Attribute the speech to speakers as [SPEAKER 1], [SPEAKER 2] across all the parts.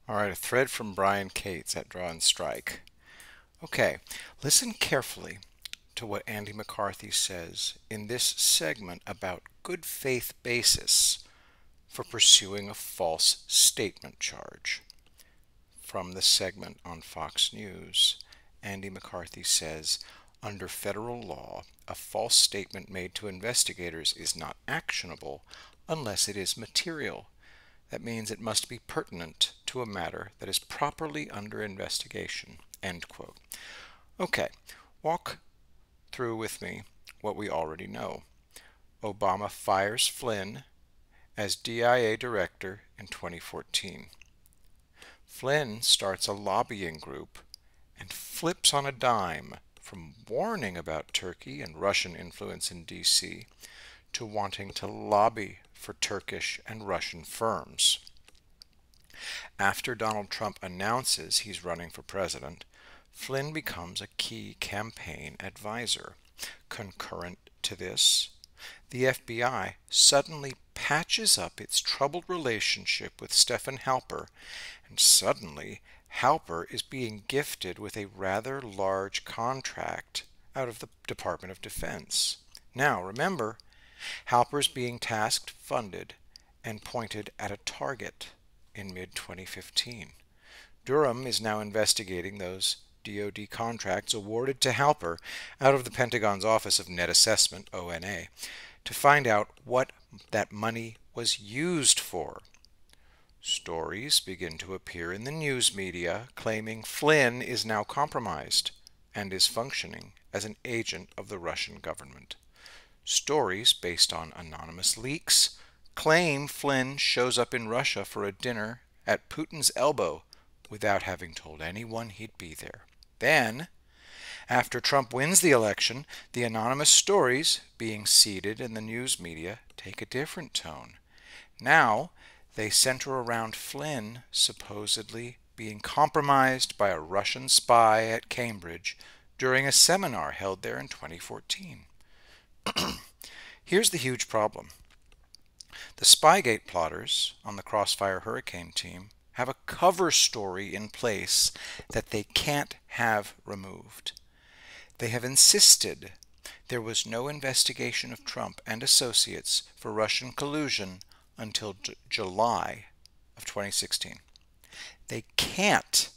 [SPEAKER 1] All right, a thread from Brian Cates at Draw and Strike. Okay, listen carefully to what Andy McCarthy says in this segment about good faith basis for pursuing a false statement charge. From the segment on Fox News, Andy McCarthy says, under federal law, a false statement made to investigators is not actionable unless it is material. That means it must be pertinent to a matter that is properly under investigation. End quote. Okay, walk through with me what we already know. Obama fires Flynn as DIA director in 2014. Flynn starts a lobbying group and flips on a dime from warning about Turkey and Russian influence in D.C. to wanting to lobby for Turkish and Russian firms. After Donald Trump announces he's running for president, Flynn becomes a key campaign advisor. Concurrent to this, the FBI suddenly patches up its troubled relationship with Stephen Halper, and suddenly Halper is being gifted with a rather large contract out of the Department of Defense. Now, remember, Halper's being tasked, funded, and pointed at a target in mid-2015. Durham is now investigating those DoD contracts awarded to Halper out of the Pentagon's Office of Net Assessment, ONA, to find out what that money was used for. Stories begin to appear in the news media claiming Flynn is now compromised and is functioning as an agent of the Russian government. Stories based on anonymous leaks claim Flynn shows up in Russia for a dinner at Putin's elbow without having told anyone he'd be there. Then, after Trump wins the election, the anonymous stories being seeded in the news media take a different tone. Now, they center around Flynn supposedly being compromised by a Russian spy at Cambridge during a seminar held there in 2014. Here's the huge problem. The Spygate plotters on the Crossfire Hurricane team have a cover story in place that they can't have removed. They have insisted there was no investigation of Trump and associates for Russian collusion until July of 2016. They can't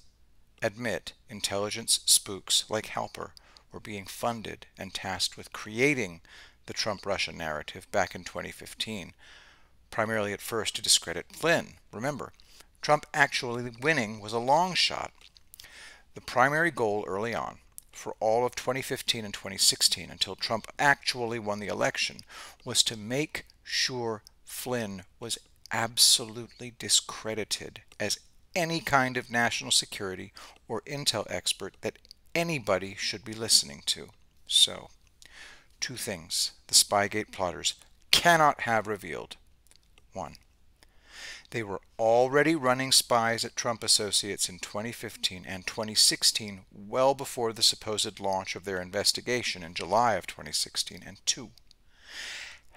[SPEAKER 1] admit intelligence spooks like Halper were being funded and tasked with creating the Trump-Russia narrative back in 2015, primarily at first to discredit Flynn. Remember, Trump actually winning was a long shot. The primary goal early on, for all of 2015 and 2016 until Trump actually won the election, was to make sure Flynn was absolutely discredited as any kind of national security or intel expert that anybody should be listening to. So, two things the Spygate plotters cannot have revealed. One, they were already running spies at Trump associates in 2015 and 2016, well before the supposed launch of their investigation in July of 2016. And two,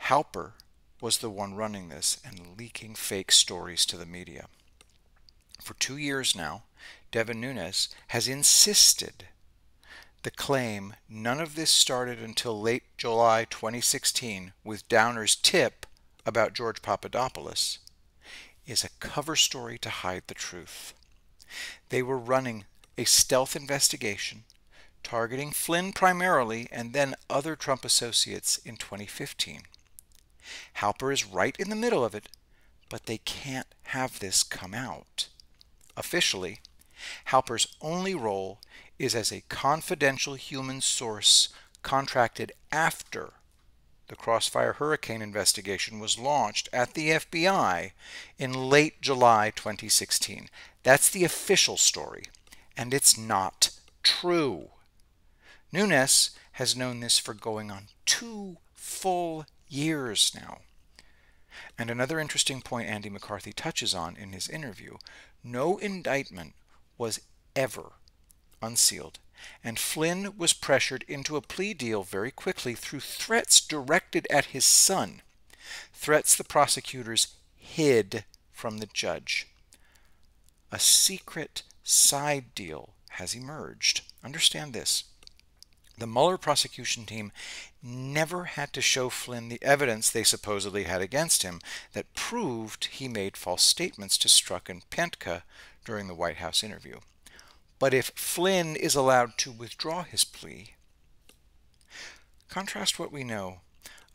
[SPEAKER 1] Halper was the one running this and leaking fake stories to the media. For 2 years now, Devin Nunes has insisted the claim none of this started until late July 2016 with Downer's tip about George Papadopoulos is a cover story to hide the truth. They were running a stealth investigation targeting Flynn primarily and then other Trump associates in 2015. Halper is right in the middle of it, but they can't have this come out. Officially, Halper's only role is as a confidential human source contracted after the Crossfire Hurricane investigation was launched at the FBI in late July 2016. That's the official story, and it's not true. Nunes has known this for going on 2 full years now. And another interesting point Andy McCarthy touches on in his interview, no indictment was ever unsealed, and Flynn was pressured into a plea deal very quickly through threats directed at his son, threats the prosecutors hid from the judge. A secret side deal has emerged. Understand this. The Mueller prosecution team never had to show Flynn the evidence they supposedly had against him that proved he made false statements to Strzok and Piętka during the White House interview. But if Flynn is allowed to withdraw his plea, contrast what we know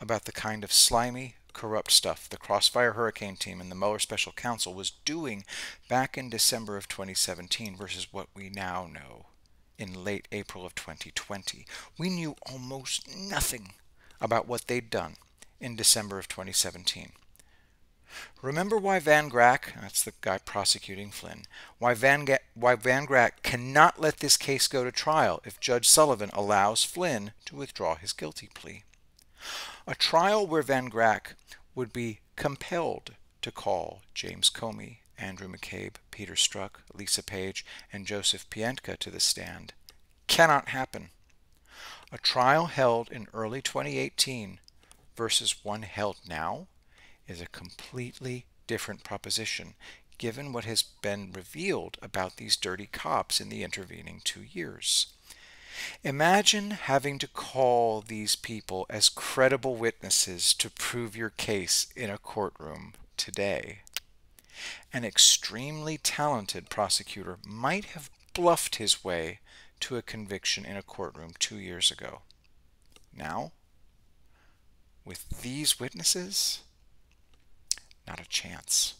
[SPEAKER 1] about the kind of slimy, corrupt stuff the Crossfire Hurricane team and the Mueller Special Counsel was doing back in December of 2017 versus what we now know in late April of 2020. We knew almost nothing about what they'd done in December of 2017. Remember why Van Grack, that's the guy prosecuting Flynn, why Van Grack cannot let this case go to trial if Judge Sullivan allows Flynn to withdraw his guilty plea. A trial where Van Grack would be compelled to call James Comey, Andrew McCabe, Peter Strzok, Lisa Page, and Joseph Piętka to the stand cannot happen. A trial held in early 2018 versus one held now is a completely different proposition, given what has been revealed about these dirty cops in the intervening 2 years. Imagine having to call these people as credible witnesses to prove your case in a courtroom today. An extremely talented prosecutor might have bluffed his way to a conviction in a courtroom 2 years ago. Now, with these witnesses, not a chance.